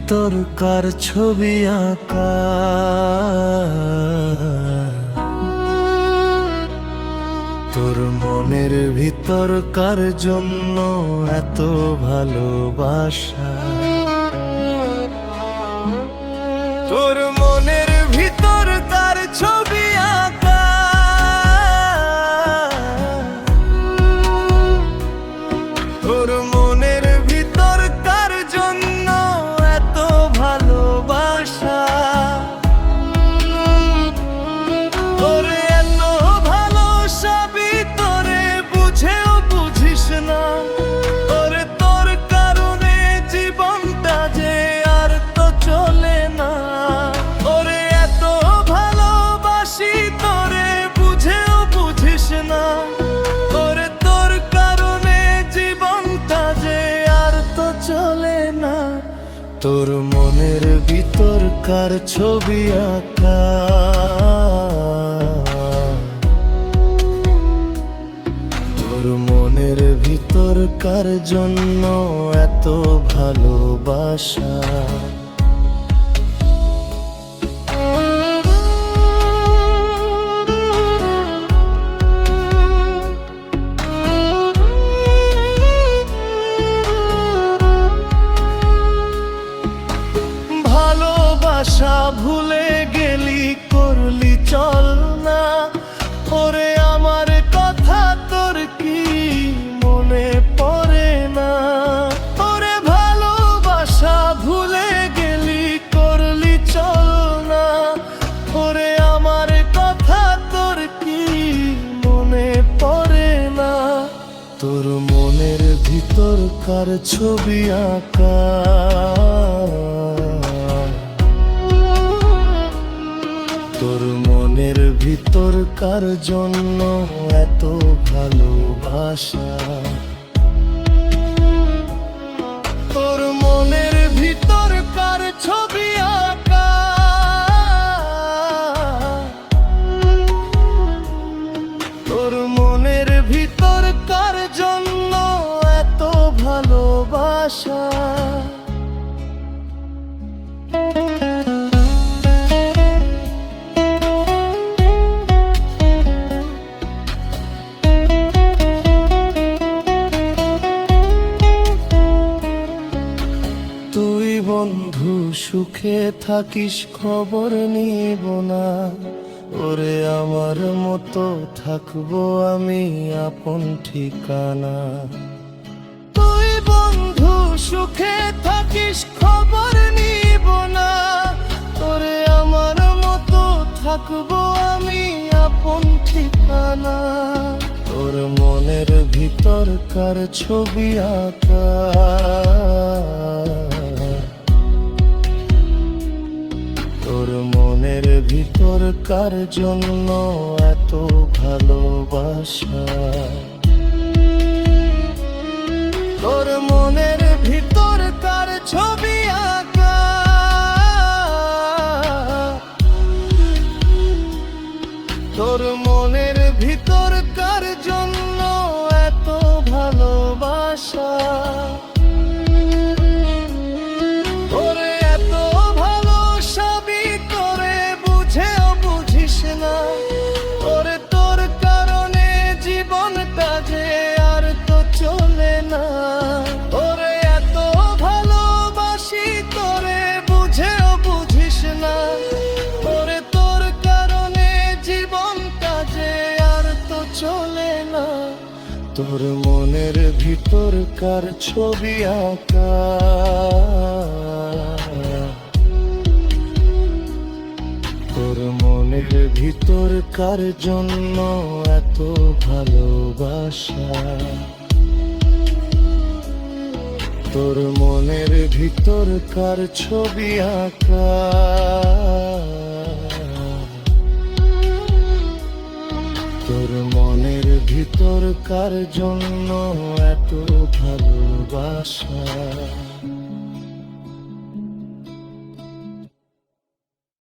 ভিতরকার ছবি আঁকা, তোর মনের ভিতরকার জন্য এত ভালোবাসা। তোর মনের ভিতরকার ছবি আঁকা, তোর মনের ভিতরকার জন্য এত ভালোবাসা। তোরে এত ভালোবাসি তোরে বুঝেও বুঝিস না, তোরে তোর কারণে জীবনটা যে আর তো চলে না। তোরে এত ভালোবাসি তোরে বুঝেও বুঝিস না, তোরে তোর কারণে জীবনটা যে আর তো চলে না। তোর মনের ভিতরকার ছবি আঁকা, তোর মনের ভিতরকার জন্য এত ভালোবাসা। ভালোবাসা ভুলে গেলি করলি চল না, ওরে আমার কথা তোর কি মনে পড়ে না। ওরে ভালোবাসা ভুলে গেলি করলি চল না, ওরে আমার কথা তোর কি মনে পড়ে না। তোর মনের ভিতরকার ছবি আঁকা, তোর মনের ভিতরকার জন্য এত ভালোবাসা। তোর মনের ভিতরকার ছবি আঁকা, তোর মনের ভিতরকার জন্য এত ভালোবাসা। তুই বন্ধু সুখে থাকিস খবর নিব না, ওরে আমার মতো থাকবো আমি আপন ঠিকানা। তুই বন্ধু সুখে থাকিস খবর নিব না, ওরে আমার মতো থাকবো আমি আপন ঠিকানা। তোর মনের ভিতরকার ছবি আঁকা, তোর মনের ভিতরকার জন্য এত ভালোবাসা। তোর মনের ভিতরকার ছবি আঁকা, তোর মনের ভিতরকার জন্য এত ভালোবাসা। তোরে এত ভালোবাসি তোরে বুঝেও বুঝিস না, তোরে তোর কারণে জীবনটা যে আর তো চলে না। তোরে এত ভালোবাসি তোরে বুঝেও বুঝিস না, তোরে তোর কারণে জীবনটা যে আর তো চলে না। তোর মনের ভিতরকার ছবি আঁকা, তোর মনের ভিতরকার জন্য এত ভালোবাসা। তোর মনের ভিতরকার ছবি আঁকা, তোর মনের ভিতরকার জন্য এত ভালোবাসা।